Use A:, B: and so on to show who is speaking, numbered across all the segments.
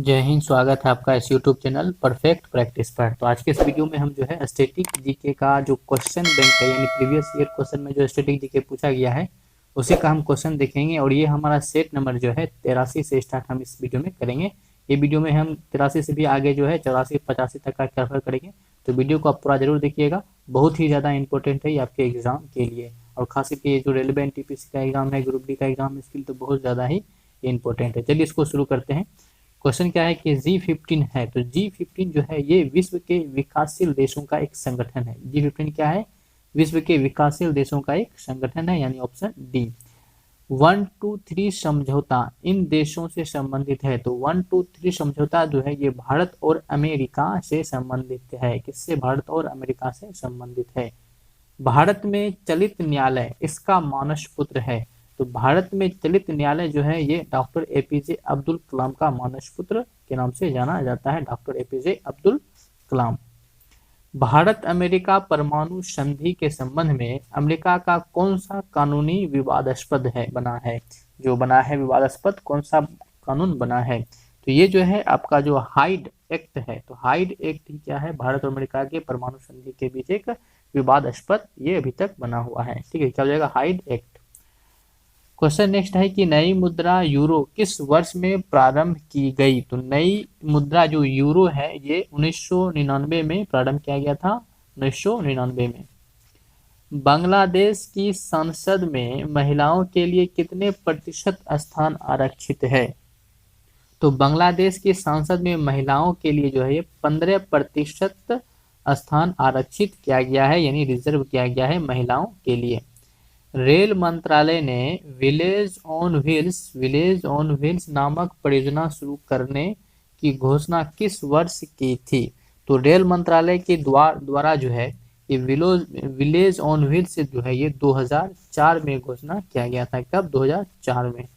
A: जय हिंद। स्वागत है आपका इस यूट्यूब चैनल परफेक्ट प्रैक्टिस पर। तो आज के इस वीडियो में हम जो है स्टैटिक जीके का जो क्वेश्चन बैंक है यानी प्रीवियस ईयर क्वेश्चन में जो स्टैटिक जीके पूछा गया है उसी का हम क्वेश्चन देखेंगे। और ये हमारा सेट नंबर जो है 83 से स्टार्ट हम इस वीडियो में करेंगे। ये वीडियो में हम 83 से भी आगे जो है 84 85 तक का कवर करेंगे। तो वीडियो को आप पूरा जरूर देखिएगा, बहुत ही ज़्यादा इंपॉर्टेंट है ये आपके एग्जाम के लिए। और खास करके ये जो रेलवे एनटीपीसी का एग्जाम है, ग्रुप डी का एग्जाम है, इसके लिए तो बहुत ज़्यादा ही इंपॉर्टेंट है। चलिए इसको शुरू करते हैं। क्वेश्चन क्या है कि G15 है, तो G15 जो है ये विश्व के विकासशील देशों का एक संगठन है। G15 क्या है? विश्व के विकासशील देशों का एक संगठन है, यानी ऑप्शन डी। 123 समझौता इन देशों से संबंधित है। तो 123 समझौता जो है ये भारत और अमेरिका से संबंधित है। किससे? भारत और अमेरिका से संबंधित है। भारत में चलित न्यायालय इसका मानस पुत्र है। तो भारत में चलित न्यायालय जो है ये डॉक्टर एपीजे अब्दुल कलाम का मानस पुत्र के नाम से जाना जाता है, doctor APJ Abdul Kalam. Bharat America परमाणु संधि के संबंध में अमेरिका का कौन सा कानूनी विवादास्पद है बना है? जो बना है विवादास्पद कौन सा कानून बना है? तो ये जो है आपका जो हाइड एक्ट है। तो हाइड एक्ट ही क्या है? भारत और अमेरिका के परमाणु संधि के बीच एक विवादास्पद ये अभी तक बना हुआ है। ठीक है, क्या हो जाएगा? Hide act. क्वेश्चन नेक्स्ट है कि नई मुद्रा यूरो किस वर्ष में प्रारंभ की गई? तो नई मुद्रा जो यूरो है ये 1999 में प्रारंभ किया गया था, 1999 में। बांग्लादेश की संसद में महिलाओं के लिए कितने प्रतिशत स्थान आरक्षित है? तो बांग्लादेश की संसद में महिलाओं के लिए जो है ये 15% स्थान आरक्षित किया गया है, यानी रिजर्व किया गया है महिलाओं के लिए। रेल मंत्रालय ने विलेज ऑन व्हील्स नामक परियोजना शुरू करने की घोषणा किस वर्ष की थी? तो रेल मंत्रालय के द्वारा जो है ये विलेज ऑन व्हील्स जो है ये 2004 में घोषणा किया गया था। कब? 2004 में।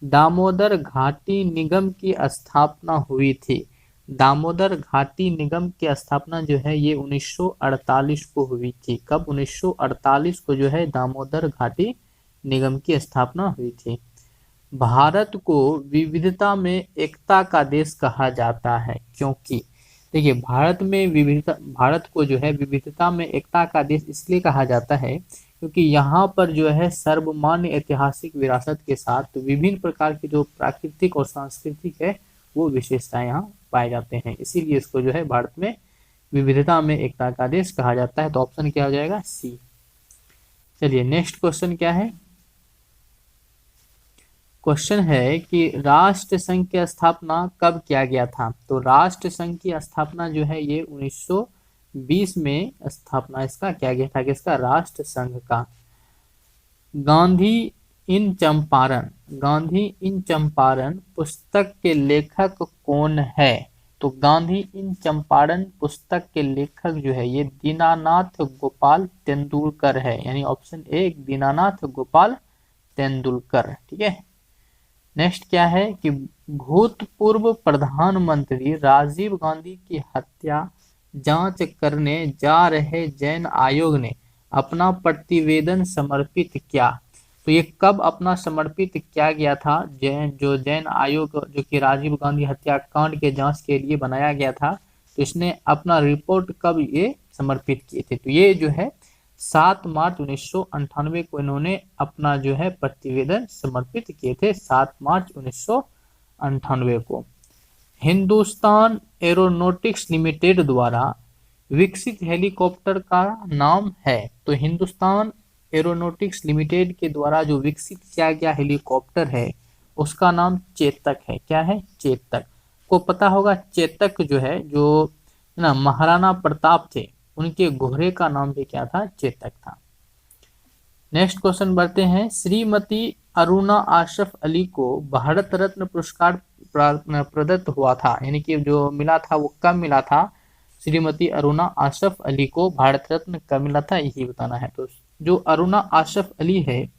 A: दामोदर घाटी निगम की स्थापना हुई थी। दामोदर घाटी निगम की स्थापना जो है ये 1948 को हुई थी। कब? 1948 को जो है दामोदर घाटी निगम की स्थापना हुई थी। भारत को विविधता में एकता का देश कहा जाता है क्योंकि देखिए भारत को जो है विविधता में एकता का देश इसलिए कहा जाता है क्योंकि यहाँ पर जो है सर्वमान्य ऐतिहासिक विरासत के साथ विभिन्न प्रकार की जो प्राकृतिक और सांस्कृतिक है वो विशेषताएं यहाँ पाए जाते हैं। इसीलिए इसको जो है भारत में विविधता में एकता का देश कहा जाता है। तो ऑप्शन क्या हो जाएगा? सी। चलिए नेक्स्ट क्वेश्चन क्या है? क्वेश्चन है कि राष्ट्र संघ की स्थापना कब किया गया था? तो राष्ट्र संघ की स्थापना जो है ये 1920 में स्थापना इसका किया गया था। किसका? राष्ट्र संघ का। गांधी इन चंपारण पुस्तक के लेखक कौन है? तो गांधी इन चंपारण पुस्तक के लेखक जो है ये दीनानाथ गोपाल तेंदुलकर है, यानी ऑप्शन ए दीनानाथ गोपाल तेंदुलकर। ठीक है। नेक्स्ट क्या है कि भूतपूर्व प्रधानमंत्री राजीव गांधी की हत्या जांच करने जा रहे जैन आयोग ने अपना प्रतिवेदन समर्पित किया। तो ये कब अपना समर्पित किया गया था? जैन आयोग जो कि राजीव गांधी हत्याकांड के जांच के लिए बनाया गया था, तो इसने अपना रिपोर्ट कब ये समर्पित किए थे? तो ये जो है 7 मार्च 1998 को इन्होंने अपना जो है प्रतिवेदन समर्पित किए थे, 7 मार्च 1998 को। हिंदुस्तान एरोनॉटिक्स लिमिटेड द्वारा विकसित हेलीकॉप्टर का नाम है। तो हिंदुस्तान एरोनॉटिक्स लिमिटेड के द्वारा जो विकसित किया गया हेलीकॉप्टर है उसका नाम चेतक है। क्या है? चेतक। को पता होगा चेतक जो है जो ना महाराणा प्रताप थे उनके घोड़े का नाम भी क्या था? चेतक था। नेक्स्ट क्वेश्चन बढ़ते हैं। श्रीमती अरुणा आशफ अली को भारत रत्न पुरस्कार प्रदत्त हुआ था, यानी कि जो मिला था वो कब मिला था? श्रीमती अरुणा आशफ अली को भारत रत्न कब मिला था यही बताना है। तो जो अरुणा आशफ अली है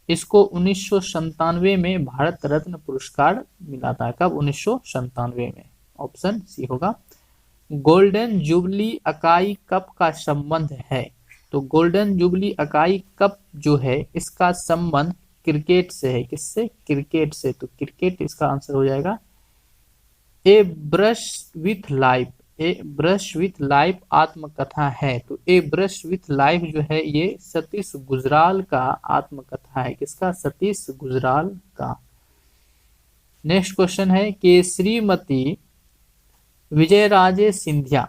A: इसको 1997 में भारत रत्न पुरस्कार मिला था। कब? 1997 में। ऑप्शन सी होगा। गोल्डन जुबली अकाई कप का संबंध है। तो गोल्डन जुबली अकाई कप जो है इसका संबंध क्रिकेट से है। किससे? क्रिकेट से। तो क्रिकेट इसका आंसर हो जाएगा a brush with life, a brush with life आत्मकथा है। तो ए ब्रश विथ लाइफ जो है ये सतीश गुजराल का आत्मकथा है। किसका? सतीश गुजराल का। नेक्स्ट क्वेश्चन है कि श्रीमती विजयराजे सिंधिया,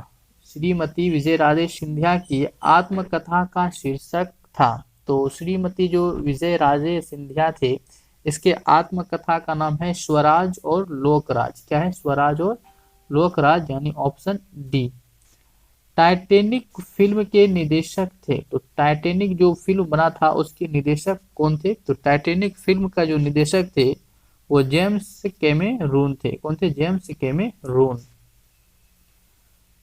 A: श्रीमती विजयराजे सिंधिया की आत्मकथा का शीर्षक था। तो श्रीमती जो विजयराजे सिंधिया थे, इसके आत्मकथा का नाम है स्वराज और लोकराज। क्या है? स्वराज और लोकराज, यानी ऑप्शन डी। टाइटैनिक फिल्म के निदेशक थे। तो टाइटैनिक जो फिल्म बना था उसके निदेशक कौन थे? तो टाइटैनिक फिल्म का जो निदेशक थे वो जेम्स कैमेरून थे। कौन थे? जेम्स कैमेरून।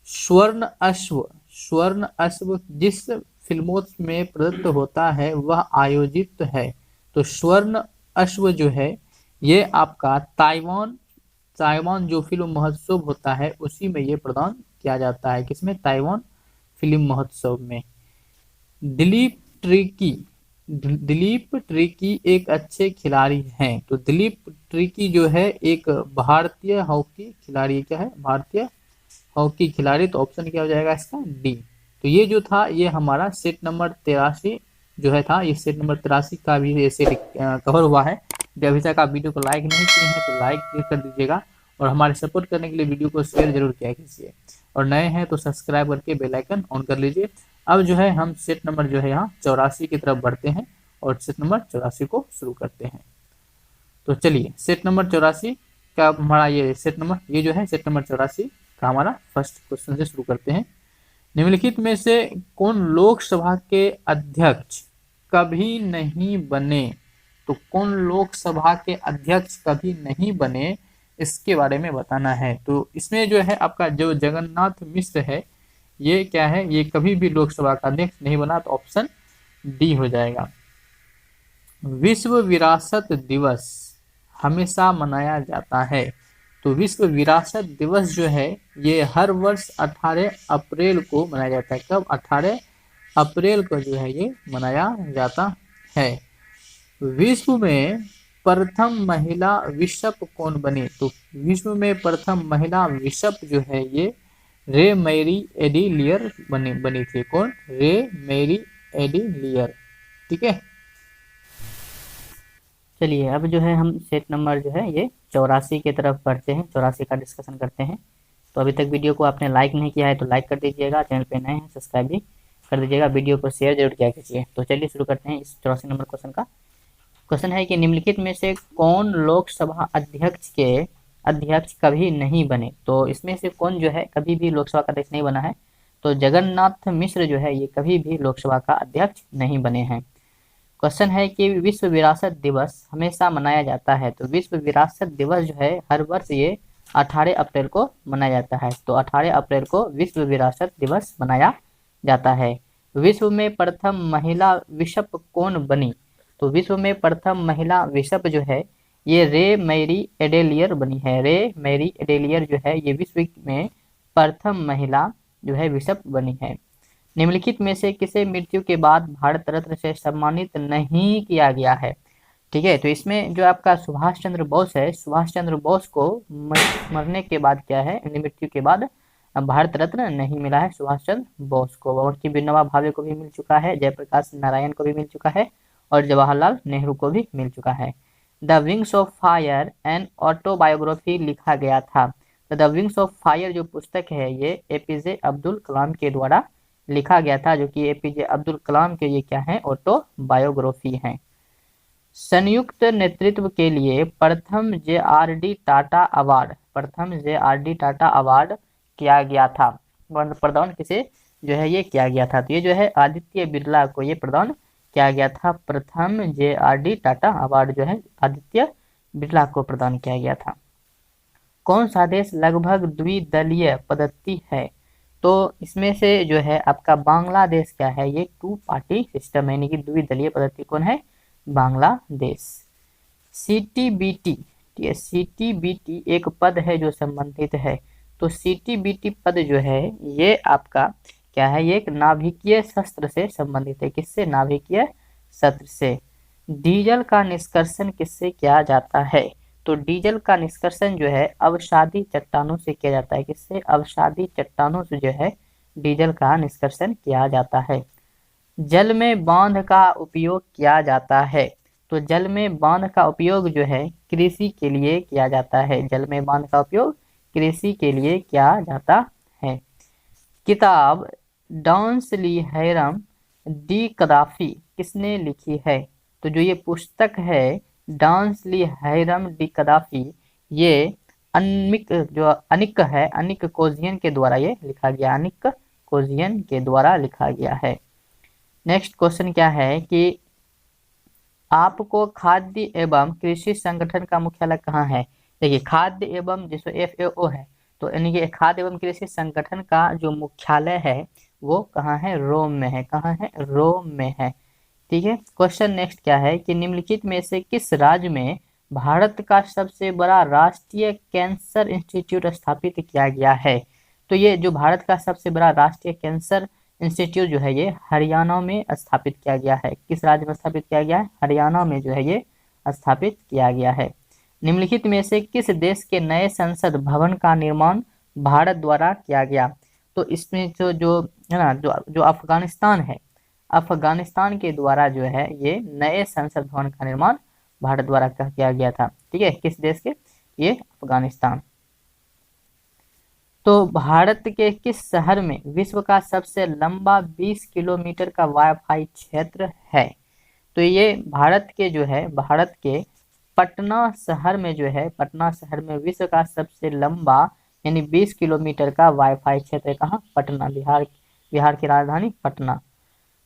A: स्वर्ण अश्व, स्वर्ण अश्व जिस फिल्मोत्सव में प्रदत्त होता है वह आयोजित है। तो स्वर्ण अश्व जो है ये आपका ताइवान जो फिल्म महोत्सव होता है उसी में ये प्रदान किया जाता है। किसमें? ताइवान फिल्म महोत्सव में। दिलीप ट्रिकी एक अच्छे खिलाड़ी हैं। तो दिलीप ट्रिकी जो है एक भारतीय हॉकी खिलाड़ी। क्या है? भारतीय हॉकी खिलाड़ी। तो ऑप्शन क्या हो जाएगा इसका? डी। तो ये जो था ये हमारा सेट नंबर 83 जो है था, ये सेट नंबर 83 का भी ऐसे कवर हुआ है। जो अभी तक आप वीडियो को लाइक नहीं किए हैं तो लाइक कर दीजिएगा, और हमारे सपोर्ट करने के लिए वीडियो को शेयर जरूर किया कीजिए, और नए हैं तो सब्सक्राइब करके बेल आइकन ऑन कर लीजिए। अब जो है हम सेट नंबर जो है यहाँ 84 की तरफ बढ़ते हैं और सेट नंबर 84 को शुरू करते हैं। तो चलिए सेट नंबर 84 का हमारा ये सेट नंबर, ये जो है सेट नंबर 84 का हमारा फर्स्ट क्वेश्चन से शुरू करते हैं। निम्नलिखित में से कौन लोकसभा के अध्यक्ष कभी नहीं बने? तो कौन लोकसभा के अध्यक्ष कभी नहीं बने, इसके बारे में बताना है। तो इसमें जो है आपका जो जगन्नाथ मिश्र है, ये क्या है? ये कभी भी लोकसभा का अध्यक्ष नहीं बना। तो ऑप्शन डी हो जाएगा। विश्व विरासत दिवस हमेशा मनाया जाता है। तो विश्व विरासत दिवस जो है ये हर वर्ष 18 अप्रैल को मनाया जाता है। कब? 18 अप्रैल को जो है ये मनाया जाता है। विश्व में प्रथम महिला बिशप कौन बनी? तो विश्व में प्रथम महिला बिशप जो है ये रे मैरी एडिलियर बनी थी। कौन? रे मैरी एडिलियर। ठीक है। चलिए अब जो है हम सेट नंबर जो है ये 84 की तरफ बढ़ते हैं, 84 का डिस्कशन करते हैं। तो अभी तक वीडियो को आपने लाइक नहीं किया है तो लाइक कर दीजिएगा, चैनल पे नए हैं सब्सक्राइब भी कर दीजिएगा, वीडियो को शेयर जरूर किया कीजिए। तो चलिए शुरू करते हैं इस 84 नंबर क्वेश्चन का। क्वेश्चन है कि निम्नलिखित में से कौन लोकसभा अध्यक्ष के अध्यक्ष कभी नहीं बने? तो इसमें से कौन जो है कभी भी लोकसभा का अध्यक्ष नहीं बना है? तो जगन्नाथ मिश्र जो है ये कभी भी लोकसभा का अध्यक्ष नहीं बने हैं। क्वेश्चन है कि विश्व विरासत दिवस हमेशा मनाया जाता है। तो विश्व विरासत दिवस जो है हर वर्ष ये 18 अप्रैल को मनाया जाता है। तो 18 अप्रैल को विश्व विरासत दिवस मनाया जाता है। विश्व में प्रथम महिला बिशप कौन बनी? तो विश्व में प्रथम महिला बिशप जो है ये रे मैरी एडेलियर बनी है। रे मैरी एडेलियर जो है ये विश्व में प्रथम महिला जो है बिशप बनी है। निम्नलिखित में से किसे मृत्यु के बाद भारत रत्न से सम्मानित नहीं किया गया है? ठीक है। तो इसमें जो आपका सुभाष चंद्र बोस है, सुभाष चंद्र बोस को मरने के बाद क्या है, मृत्यु के बाद भारत रत्न नहीं मिला है सुभाष चंद्र बोस को। और की विनोबा भावे को भी मिल चुका है, जयप्रकाश नारायण को भी मिल चुका है, और जवाहरलाल नेहरू को भी मिल चुका है। The wings of fire and autobiography लिखा गया था। तो द विंग्स ऑफ फायर जो पुस्तक है ये एपीजे अब्दुल कलाम के द्वारा लिखा गया था, जो कि एपीजे अब्दुल कलाम के ये क्या है, ऑटोबायोग्राफी है। संयुक्त नेतृत्व के लिए प्रथम JRD टाटा अवार्ड, प्रथम JRD टाटा अवार्ड किया गया था। प्रदान किसे जो है ये किया गया था? तो ये जो है आदित्य बिरला को ये प्रदान किया गया था। प्रथम JRD टाटा अवार्ड जो है आदित्य बिरला को प्रदान किया गया था। कौन सा देश लगभग द्विदलीय पद्धति है? तो इसमें से जो है आपका बांग्लादेश क्या है, ये 2 पार्टी सिस्टम है, यानी कि द्विदलीय पद्धति कौन है? बांग्लादेश। CTBT, ठीक है, CTBT एक पद है जो संबंधित है। तो CTBT पद जो है ये आपका क्या है, ये एक नाभिकीय शस्त्र से संबंधित है। किससे? नाभिकीय शस्त्र से। डीजल का निष्कर्षण किससे किया जाता है? तो डीजल का निष्कर्षण जो है अवसादी चट्टानों से किया जाता है। किससे? अवसादी चट्टानों से जो है डीजल का निष्कर्षण किया जाता है। जल में बांध का उपयोग किया जाता है। तो जल में बांध का उपयोग जो है कृषि के लिए किया जाता है। जल में बांध का उपयोग कृषि के लिए किया जाता है। किताब डॉन्सली हैरम डी कदाफी किसने लिखी है? तो जो ये पुस्तक है डॉन्सली हैरम डी कदाफी, ये अनिक कोजियन के द्वारा ये लिखा गया। अनिक कोजियन के द्वारा लिखा गया है। नेक्स्ट क्वेश्चन क्या है कि आपको खाद्य एवं कृषि संगठन का मुख्यालय कहाँ है? देखिए खाद्य एवं जिसमें FAO है, तो यानी कि खाद्य एवं कृषि संगठन का जो मुख्यालय है वो कहाँ है? रोम में है। कहाँ है? रोम में है। ठीक है। क्वेश्चन नेक्स्ट क्या है कि निम्नलिखित में से किस राज्य में भारत का सबसे बड़ा राष्ट्रीय कैंसर इंस्टीट्यूट स्थापित किया गया है? तो ये जो भारत का सबसे बड़ा राष्ट्रीय कैंसर इंस्टीट्यूट जो है ये हरियाणा में स्थापित किया गया है। किस राज्य में स्थापित किया गया है? हरियाणा में जो है ये स्थापित किया गया है। निम्नलिखित में से किस देश के नए संसद भवन का निर्माण भारत द्वारा किया गया? तो इसमें जो जो है ना जो अफगानिस्तान है, अफगानिस्तान के द्वारा जो है ये नए संसद भवन का निर्माण भारत द्वारा किया गया था। ठीक है। किस देश के? ये अफगानिस्तान। तो भारत के किस शहर में विश्व का सबसे लंबा 20 किलोमीटर का वाईफाई क्षेत्र है? तो ये भारत के पटना शहर में जो है, पटना शहर में विश्व का सबसे लंबा यानी 20 किलोमीटर का वाईफाई क्षेत्र है। कहाँ? पटना। बिहार की राजधानी पटना।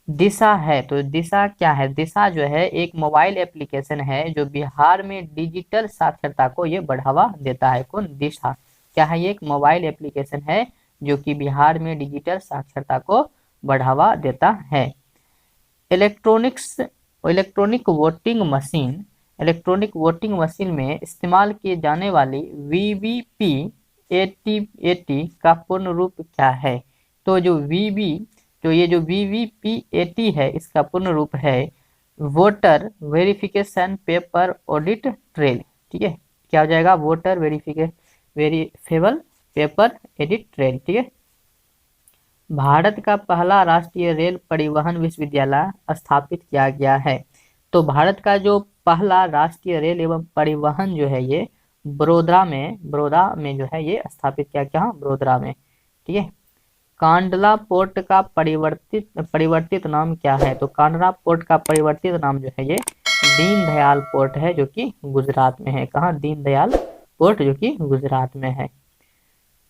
A: दिशा है, तो दिशा क्या है? दिशा जो है एक मोबाइल एप्लीकेशन है जो बिहार में डिजिटल साक्षरता को ये बढ़ावा देता है। कौन? दिशा। क्या है? ये एक मोबाइल एप्लीकेशन है जो कि बिहार में डिजिटल साक्षरता को बढ़ावा देता है। इलेक्ट्रॉनिक वोटिंग मशीन में इस्तेमाल किए जाने वाली VVPAT का पूर्ण रूप क्या है? तो ये जो VVPAT है इसका पूर्ण रूप है voter verification paper audit trail. ठीक है। क्या हो जाएगा? Voter verifiable paper edit trail. ठीक है। भारत का पहला राष्ट्रीय रेल परिवहन विश्वविद्यालय स्थापित किया गया है। तो भारत का जो पहला राष्ट्रीय रेल एवं परिवहन जो है ये बड़ौदा में जो है ये स्थापित किया गया। बड़ौदा में। ठीक है। कांडला पोर्ट का परिवर्तित नाम क्या है? तो कांडला पोर्ट का परिवर्तित नाम जो है ये दीनदयाल पोर्ट है जो कि गुजरात में है। कहाँ? दीनदयाल पोर्ट जो कि गुजरात में है।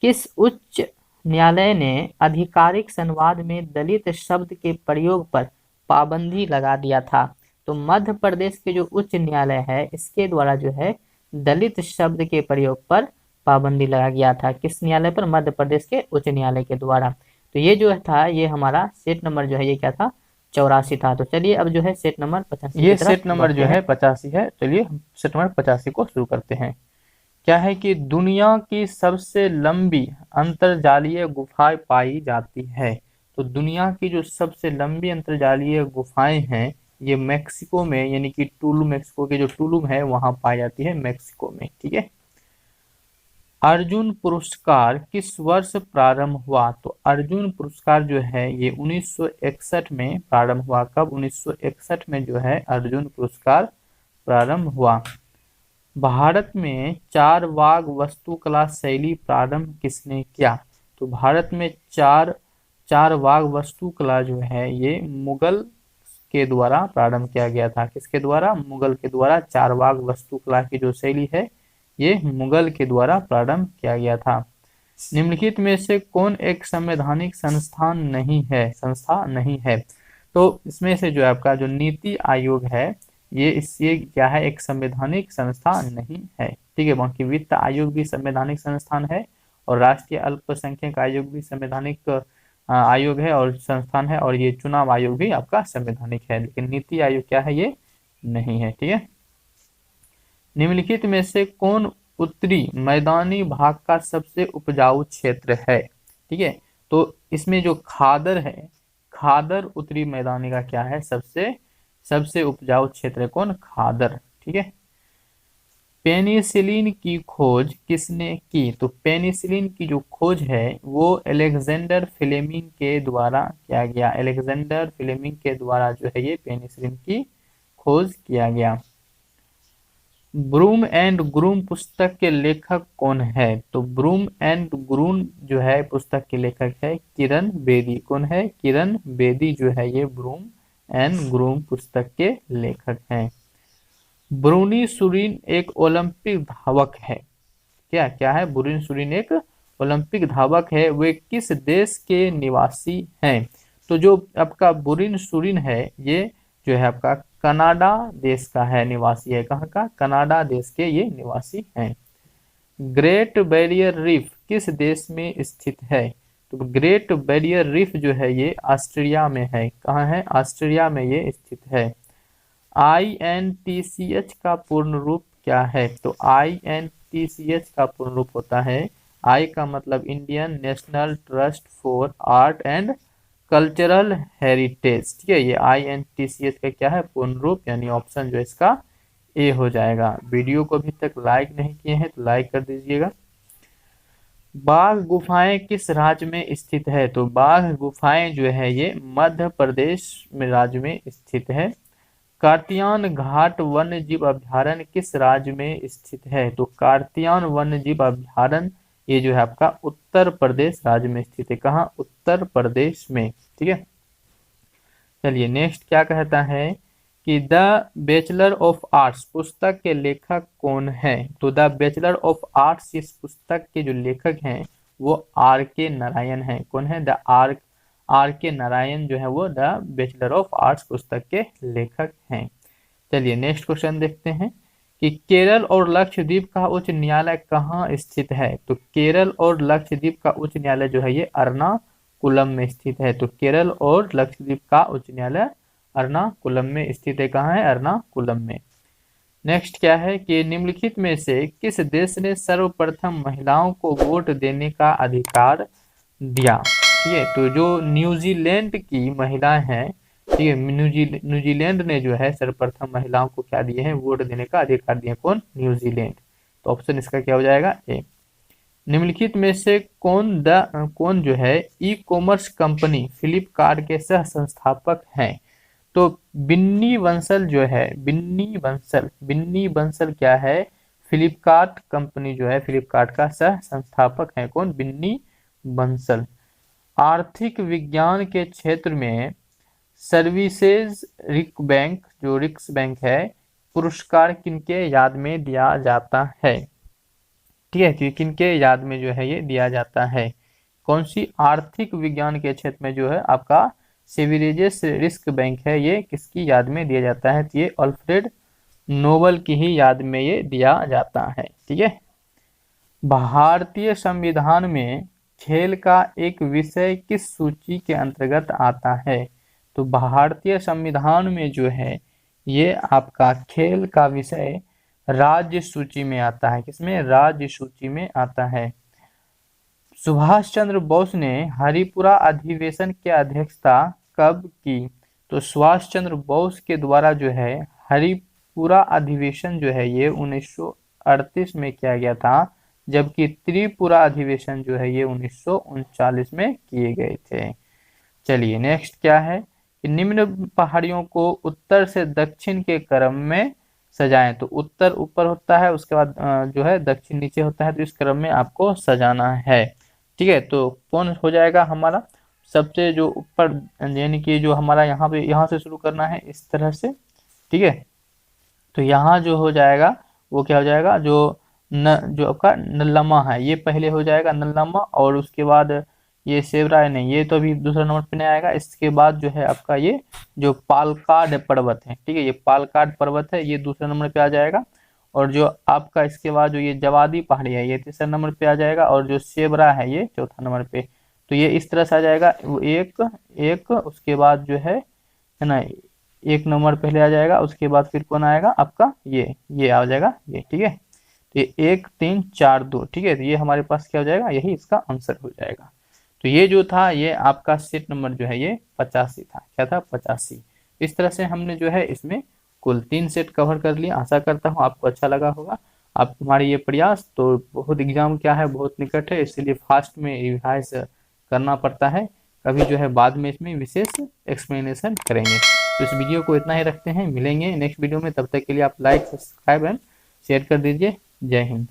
A: किस उच्च न्यायालय ने आधिकारिक संवाद में दलित शब्द के प्रयोग पर पाबंदी लगा दिया था? तो मध्य प्रदेश के जो उच्च न्यायालय है इसके द्वारा जो है दलित शब्द के प्रयोग पर पाबंदी लगा गया था। किस न्यायालय पर? मध्य प्रदेश के उच्च न्यायालय के द्वारा। तो ये जो था ये हमारा सेट नंबर जो है ये क्या था? 84 था। तो चलिए अब जो है सेट नंबर 85
B: ये सेट नंबर जो है 85 है। चलिए हम सेट नंबर 85 को शुरू करते हैं। क्या है कि दुनिया की सबसे लंबी अंतर्जालीय गुफाएं पाई जाती है? तो दुनिया की जो सबसे लंबी अंतर्जालीय गुफाएं हैं ये मेक्सिको में, यानी कि टुलुम, मेक्सिको के जो टुलुम है वहां पाई जाती है, मेक्सिको में। ठीक है। अर्जुन पुरस्कार किस वर्ष प्रारंभ हुआ? तो अर्जुन पुरस्कार जो है ये 1961 में प्रारंभ हुआ। कब? 1961 में जो है अर्जुन पुरस्कार प्रारंभ हुआ। भारत में चार वाग वास्तुकला शैली प्रारंभ किसने किया? तो भारत में चार वाग वास्तुकला जो है ये मुगल के द्वारा प्रारंभ किया गया था। किसके द्वारा? मुगल के द्वारा। चार वाग वास्तुकला की जो शैली है ये मुगल के द्वारा प्रारंभ किया गया था। निम्नलिखित में से कौन एक संवैधानिक संस्था नहीं है? तो इसमें से जो आपका जो नीति आयोग है ये क्या है? एक संवैधानिक संस्था नहीं है। ठीक है। बाकी वित्त आयोग भी संवैधानिक संस्थान है और राष्ट्रीय अल्पसंख्यक आयोग भी संवैधानिक आयोग है और संस्थान है, और ये चुनाव आयोग भी आपका संवैधानिक है, लेकिन नीति आयोग क्या है? ये नहीं है। ठीक है। निम्नलिखित में से कौन उत्तरी मैदानी भाग का सबसे उपजाऊ क्षेत्र है? ठीक है। तो इसमें जो खादर है, खादर उत्तरी मैदानी का क्या है? सबसे उपजाऊ क्षेत्र है। कौन? खादर। ठीक है। पेनिसिलिन की खोज किसने की? तो पेनिसिलिन की जो खोज है वो अलेक्जेंडर फ्लेमिंग के द्वारा किया गया। अलेक्जेंडर फ्लेमिंग के द्वारा जो है ये पेनिसिलिन की खोज किया गया। ब्रूम एंड ग्रूम पुस्तक के लेखक कौन है? तो ब्रूम एंड ग्रूम जो है पुस्तक के लेखक है किरण बेदी। कौन है? किरण बेदी जो है ये ब्रूम एंड ग्रूम पुस्तक के लेखक हैं। ब्रूनी सुरीन एक ओलंपिक धावक है। क्या क्या है? ब्रूनी सुरीन एक ओलंपिक धावक है। वे किस देश के निवासी हैं? तो जो आपका बुरिन सुरीन है ये जो है आपका कनाडा देश का है, निवासी है। कहाँ का? कनाडा देश के ये निवासी हैं। ग्रेट बैरियर रीफ किस देश में स्थित है? तो ग्रेट बैरियर रीफ जो है ये ऑस्ट्रेलिया में है। कहाँ है? ऑस्ट्रेलिया में ये स्थित है। INTCH का पूर्ण रूप क्या है? तो INTCH का पूर्ण रूप होता है, आई का मतलब Indian national trust for art and cultural heritage. ठीक है, ये INTCH का क्या है? पूर्ण रूप, यानी ऑप्शन जो इसका ए हो जाएगा। वीडियो को अभी तक लाइक नहीं किए हैं तो लाइक कर दीजिएगा। बाघ गुफाएं किस राज्य में स्थित है? तो बाघ गुफाएं जो है ये मध्य प्रदेश में राज्य में स्थित है। कार्तियान घाट वन्य जीव अभ्यारण्य किस राज्य में स्थित है? तो कार्तियान वन्य जीव अभ्यारण्य ये जो है आपका उत्तर प्रदेश राज्य में स्थित है। कहाँ? उत्तर प्रदेश में। ठीक है, चलिए नेक्स्ट क्या कहता है कि द बैचलर ऑफ आर्ट्स पुस्तक के लेखक कौन है? तो द बैचलर ऑफ आर्ट्स इस पुस्तक के जो लेखक हैं वो RK नारायण हैं। कौन है? द RK नारायण जो है वो द बैचलर ऑफ आर्ट्स पुस्तक के लेखक हैं। चलिए नेक्स्ट क्वेश्चन देखते हैं कि केरल और लक्षद्वीप का उच्च न्यायालय कहाँ स्थित है? तो केरल और लक्षद्वीप का उच्च न्यायालय जो है ये एर्नाकुलम में स्थित है। तो केरल और लक्षद्वीप का उच्च न्यायालय एर्नाकुलम में स्थित है। कहाँ है? एर्नाकुलम में। नेक्स्ट क्या है कि निम्नलिखित में से किस देश ने सर्वप्रथम महिलाओं को वोट देने का अधिकार दिया? ठीक है, तो जो न्यूजीलैंड की महिलाएं हैं, ठीक है, न्यूजीलैंड ने जो है सर्वप्रथम महिलाओं को क्या दिए हैं? वोट देने का अधिकार दिए। कौन? न्यूजीलैंड। तो ऑप्शन इसका क्या हो जाएगा? ए। निम्नलिखित में से कौन जो है ई-कॉमर्स कंपनी फ्लिपकार्ट के सह संस्थापक हैं? तो बिन्नी बंसल जो है, बिन्नी बंसल क्या है? फ्लिपकार्ट कंपनी जो है फ्लिपकार्ट का सह संस्थापक है। कौन? बिन्नी बंसल। आर्थिक विज्ञान के क्षेत्र में सर्विसेज रिक्स बैंक है पुरस्कार किनके याद में दिया जाता है? ठीक है, कि किनके याद में जो है ये दिया जाता है? कौन सी? आर्थिक विज्ञान के क्षेत्र में जो है आपका सेविरेजेस रिस्क बैंक है, ये किसकी याद में दिया जाता है? तो ये अल्फ्रेड नोबल की ही याद में ये दिया जाता है। ठीक है, भारतीय संविधान में खेल का एक विषय किस सूची के अंतर्गत आता है? तो भारतीय संविधान में जो है ये आपका खेल का विषय राज्य सूची में आता है। किसमें? राज्य सूची में आता है। सुभाष चंद्र बोस ने हरिपुरा अधिवेशन की अध्यक्षता कब की? तो सुभाष चंद्र बोस के द्वारा जो है हरिपुरा अधिवेशन जो है ये 1938 में किया गया था, जबकि त्रिपुरा अधिवेशन जो है ये 1939 में किए गए थे। चलिए नेक्स्ट क्या है कि निम्न पहाड़ियों को उत्तर से दक्षिण के क्रम में सजाएं। तो उत्तर ऊपर होता है, उसके बाद जो है दक्षिण नीचे होता है, तो इस क्रम में आपको सजाना है। ठीक है, तो कौन हो जाएगा हमारा सबसे जो ऊपर, यानी कि जो हमारा यहाँ से शुरू करना है इस तरह से। ठीक है, तो यहाँ जो हो जाएगा वो क्या हो जाएगा? जो आपका नल्लमा है ये पहले हो जाएगा नल्लमा, और उसके बाद ये सेवराय नहीं, ये तो अभी दूसरा नंबर पे नहीं आएगा। इसके बाद जो है आपका ये जो पालकाड पर्वत है, ठीक है, ये पालकाड पर्वत है, ये दूसरे नंबर पे आ जाएगा। और जो आपका इसके बाद जो ये जवादी पहाड़ी है ये तीसरा नंबर पे आ जाएगा, और जो सेवरा है ये चौथा नंबर पे। तो ये इस तरह से आ जाएगा, एक उसके बाद जो है ना, एक नंबर पहले आ जाएगा, उसके बाद फिर कौन आएगा आपका? ये आ जाएगा ये। ठीक है, तो ये 1 3 4 2। ठीक है, तो ये हमारे पास क्या हो जाएगा? यही इसका आंसर हो जाएगा। तो ये जो था ये आपका सेट नंबर जो है ये 85 था। क्या था? 85। इस तरह से हमने जो है इसमें कुल 3 सेट कवर कर लिया। आशा करता हूँ आपको अच्छा लगा होगा। आप तुम्हारी ये प्रयास तो बहुत एग्जाम क्या है बहुत निकट है, इसलिए फास्ट में रिवाइज करना पड़ता है। कभी जो है बाद में इसमें विशेष एक्सप्लेनेशन करेंगे। तो इस वीडियो को इतना ही रखते हैं, मिलेंगे नेक्स्ट वीडियो में। तब तक के लिए आप लाइक सब्सक्राइब एंड शेयर कर दीजिए। जय हिंद।